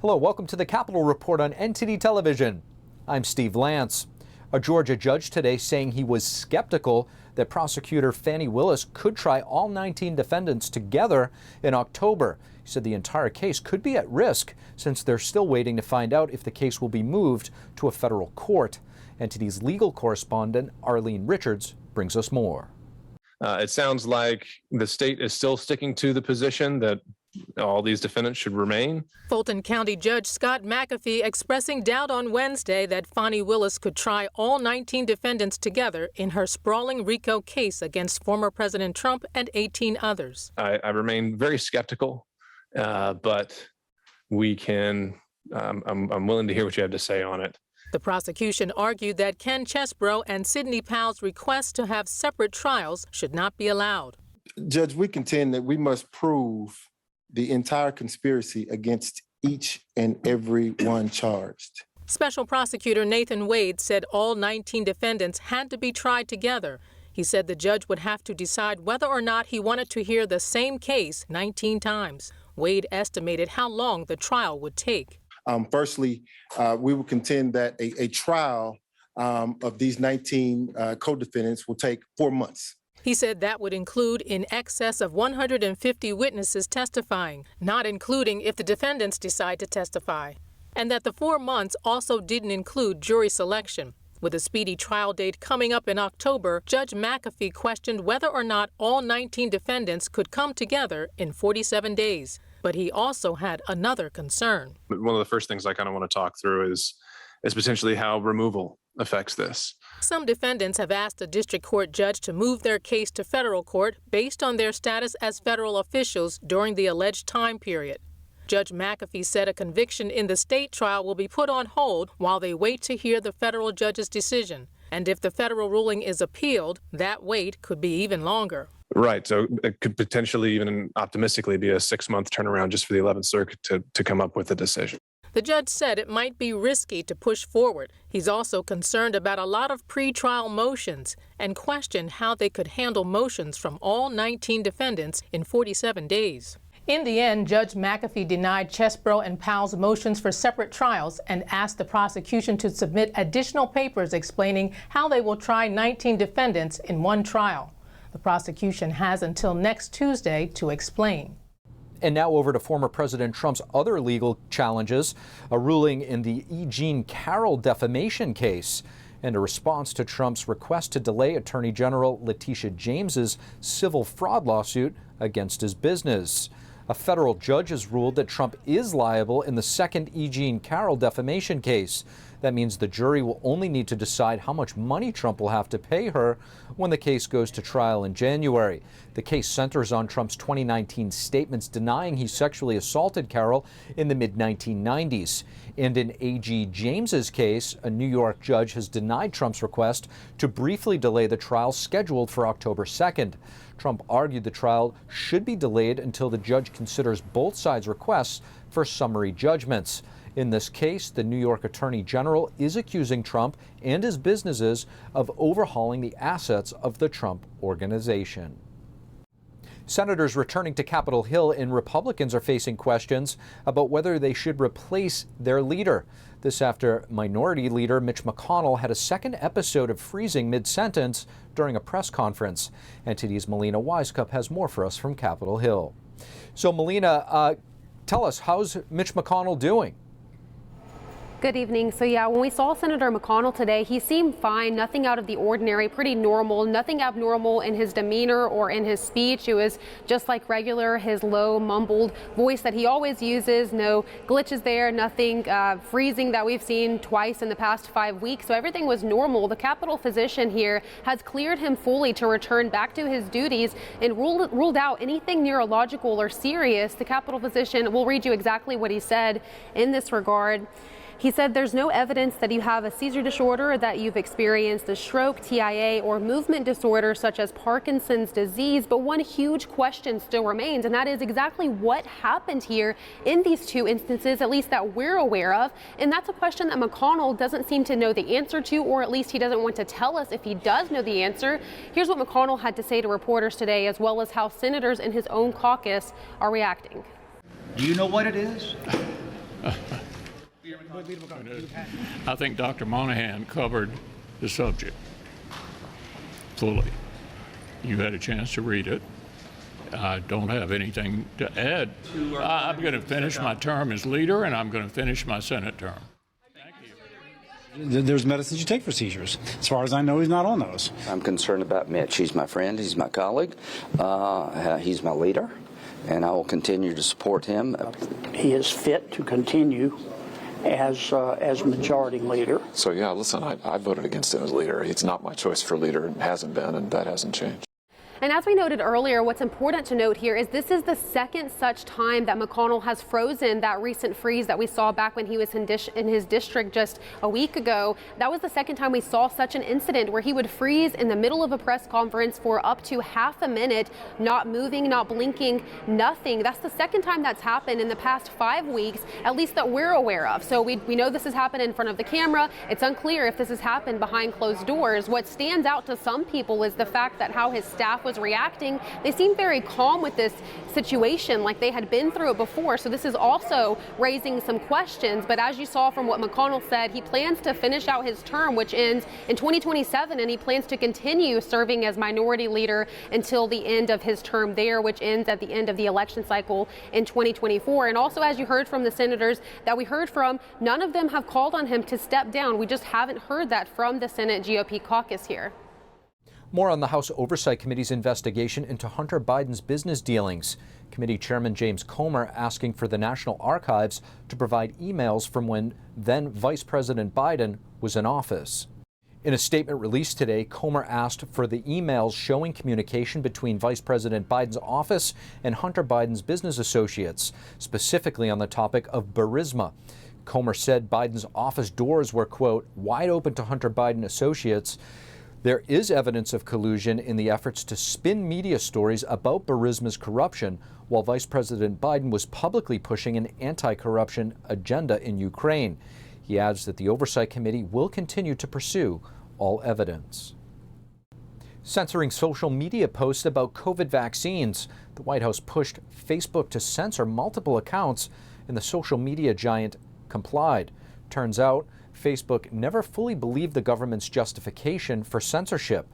Hello, welcome to the Capitol Report on NTD Television. I'm Steve Lance. A Georgia judge today saying he was skeptical that prosecutor Fani Willis could try all 19 defendants together in October. He said the entire case could be at risk since they're still waiting to find out if the case will be moved to a federal court. NTD's legal correspondent Arlene Richards brings us more. It sounds like the state is still sticking to the position that all these defendants should remain. Fulton County Judge Scott McAfee expressing doubt on Wednesday that Fani Willis could try all 19 defendants together in her sprawling RICO case against former President Trump and 18 others. I remain very skeptical, but we can. I'm willing to hear what you have to say on it. The prosecution argued that Ken Chesebro and Sidney Powell's request to have separate trials should not be allowed. Judge, we contend that we must prove the entire conspiracy against each and every one charged. Special Prosecutor Nathan Wade said all 19 defendants had to be tried together. He said the judge would have to decide whether or not he wanted to hear the same case 19 times. Wade estimated how long the trial would take. Firstly, we would contend that a trial of these 19 co-defendants will take 4 months. He said that would include in excess of 150 witnesses testifying, not including if the defendants decide to testify, and that the 4 months also didn't include jury selection. With a speedy trial date coming up in October, Judge McAfee questioned whether or not all 19 defendants could come together in 47 days. But he also had another concern. One of the first things I kind of want to talk through is potentially how removal affects this. Some defendants have asked a district court judge to move their case to federal court based on their status as federal officials during the alleged time period. Judge McAfee said a conviction in the state trial will be put on hold while they wait to hear the federal judge's decision. And if the federal ruling is appealed, that wait could be even longer. Right. So it could potentially even optimistically be a 6-month turnaround just for the 11th Circuit to come up with a decision. The judge said it might be risky to push forward. He's also concerned about a lot of pretrial motions and questioned how they could handle motions from all 19 defendants in 47 days. In the end, Judge McAfee denied Chesebro and Powell's motions for separate trials and asked the prosecution to submit additional papers explaining how they will try 19 defendants in one trial. The prosecution has until next Tuesday to explain. And now over to former President Trump's other legal challenges, a ruling in the E. Jean Carroll defamation case, and a response to Trump's request to delay Attorney General Letitia James's civil fraud lawsuit against his business. A federal judge has ruled that Trump is liable in the second E. Jean Carroll defamation case. That means the jury will only need to decide how much money Trump will have to pay her when the case goes to trial in January. The case centers on Trump's 2019 statements denying he sexually assaulted Carroll in the mid-1990s. And in A.G. James's case, a New York judge has denied Trump's request to briefly delay the trial scheduled for October 2nd. Trump argued the trial should be delayed until the judge considers both sides' requests for summary judgments. In this case, the New York Attorney General is accusing Trump and his businesses of overhauling the assets of the Trump Organization. Senators returning to Capitol Hill and Republicans are facing questions about whether they should replace their leader. This after Minority Leader Mitch McConnell had a second episode of freezing mid-sentence during a press conference. NTD's Melina Wisecup has more for us from Capitol Hill. So Melina, tell us, how's Mitch McConnell doing? Good evening. So yeah, when we saw Senator McConnell today, he seemed fine, nothing out of the ordinary, pretty normal, nothing abnormal in his demeanor or in his speech. It was just like regular, his low mumbled voice that he always uses, no glitches there, nothing freezing that we've seen twice in the past 5 weeks. So everything was normal. The Capitol physician here has cleared him fully to return back to his duties and ruled out anything neurological or serious. The Capitol physician will read you exactly what he said in this regard. He said there's no evidence that you have a seizure disorder, that you've experienced a stroke, TIA, or movement disorder such as Parkinson's disease. But one huge question still remains, and that is exactly what happened here in these two instances, at least that we're aware of. And that's a question that McConnell doesn't seem to know the answer to, or at least he doesn't want to tell us if he does know the answer. Here's what McConnell had to say to reporters today, as well as how senators in his own caucus are reacting. Do you know what it is? I think Dr. Monahan covered the subject fully. You had a chance to read it. I don't have anything to add. I'm going to finish my term as leader, and I'm going to finish my Senate term. There's medicines you take for seizures. As far as I know, he's not on those. I'm concerned about Mitch. He's my friend. He's my colleague. He's my leader, and I will continue to support him. He is fit to continue as majority leader. So yeah, listen, I voted against him as leader. It's not my choice for leader, and hasn't been, and that hasn't changed. And as we noted earlier, what's important to note here is this is the second such time that McConnell has frozen that recent freeze that we saw back when he was in his district just a week ago. That was the second time we saw such an incident where he would freeze in the middle of a press conference for up to half a minute, not moving, not blinking, nothing. That's the second time that's happened in the past 5 weeks, at least that we're aware of. So we know this has happened in front of the camera. It's unclear if this has happened behind closed doors. What stands out to some people is the fact that how his staff was reacting. They seemed very calm with this situation, like they had been through it before. So this is also raising some questions. But as you saw from what McConnell said, he plans to finish out his term, which ends in 2027, and he plans to continue serving as minority leader until the end of his term there, which ends at the end of the election cycle in 2024. And also, as you heard from the senators that we heard from, none of them have called on him to step down. We just haven't heard that from the Senate GOP caucus here. More on the House Oversight Committee's investigation into Hunter Biden's business dealings. Committee Chairman James Comer asking for the National Archives to provide emails from when then Vice President Biden was in office. In a statement released today, Comer asked for the emails showing communication between Vice President Biden's office and Hunter Biden's business associates, specifically on the topic of Burisma. Comer said Biden's office doors were, quote, wide open to Hunter Biden associates. There is evidence of collusion in the efforts to spin media stories about Burisma's corruption, while Vice President Biden was publicly pushing an anti-corruption agenda in Ukraine. He adds that the Oversight Committee will continue to pursue all evidence. Censoring social media posts about COVID vaccines. The White House pushed Facebook to censor multiple accounts, and the social media giant complied. Turns out, Facebook never fully believed the government's justification for censorship.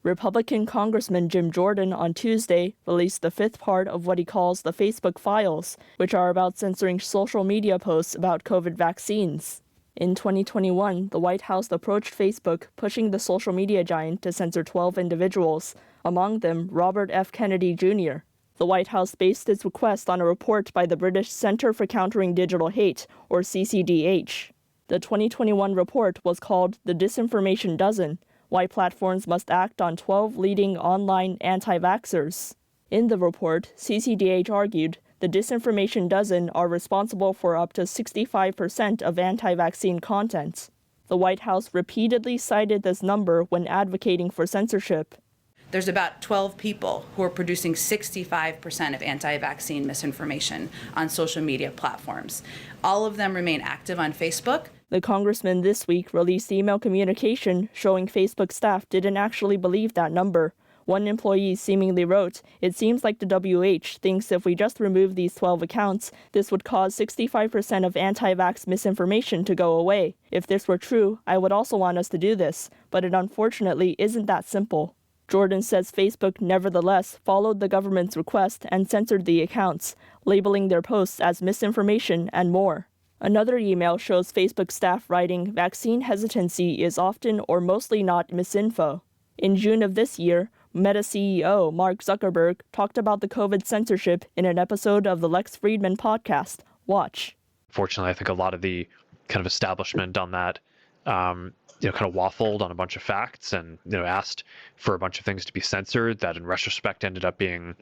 Republican Congressman Jim Jordan on Tuesday released the fifth part of what he calls the Facebook files, which are about censoring social media posts about COVID vaccines. In 2021, the White House approached Facebook, pushing the social media giant to censor 12 individuals, among them Robert F. Kennedy Jr. The White House based its request on a report by the British Centre for Countering Digital Hate, or CCDH. The 2021 report was called The Disinformation Dozen: Why Platforms Must Act on 12 Leading Online Anti-Vaxxers. In the report, CCDH argued the Disinformation Dozen are responsible for up to 65% of anti-vaccine content. The White House repeatedly cited this number when advocating for censorship. There's about 12 people who are producing 65% of anti-vaccine misinformation on social media platforms. All of them remain active on Facebook. The congressman this week released email communication showing Facebook staff didn't actually believe that number. One employee seemingly wrote, "It seems like the WH thinks if we just remove these 12 accounts, this would cause 65% of anti-vax misinformation to go away. If this were true, I would also want us to do this, but it unfortunately isn't that simple." Jordan says Facebook nevertheless followed the government's request and censored the accounts, labeling their posts as misinformation and more. Another email shows Facebook staff writing, "Vaccine hesitancy is often or mostly not misinfo." In June of this year, Meta CEO Mark Zuckerberg talked about the COVID censorship in an episode of the Lex Fridman podcast. Watch. Fortunately, I think a lot of the kind of establishment on that kind of waffled on a bunch of facts and, asked for a bunch of things to be censored that in retrospect ended up being,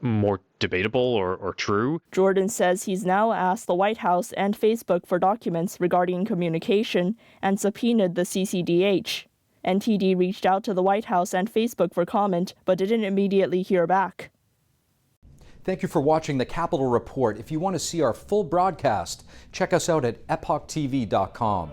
more debatable or true. Jordan says he's now asked the White House and Facebook for documents regarding communication and subpoenaed the CCDH. NTD reached out to the White House and Facebook for comment, but didn't immediately hear back. Thank you for watching the Capitol Report. If you want to see our full broadcast, check us out at epochtv.com.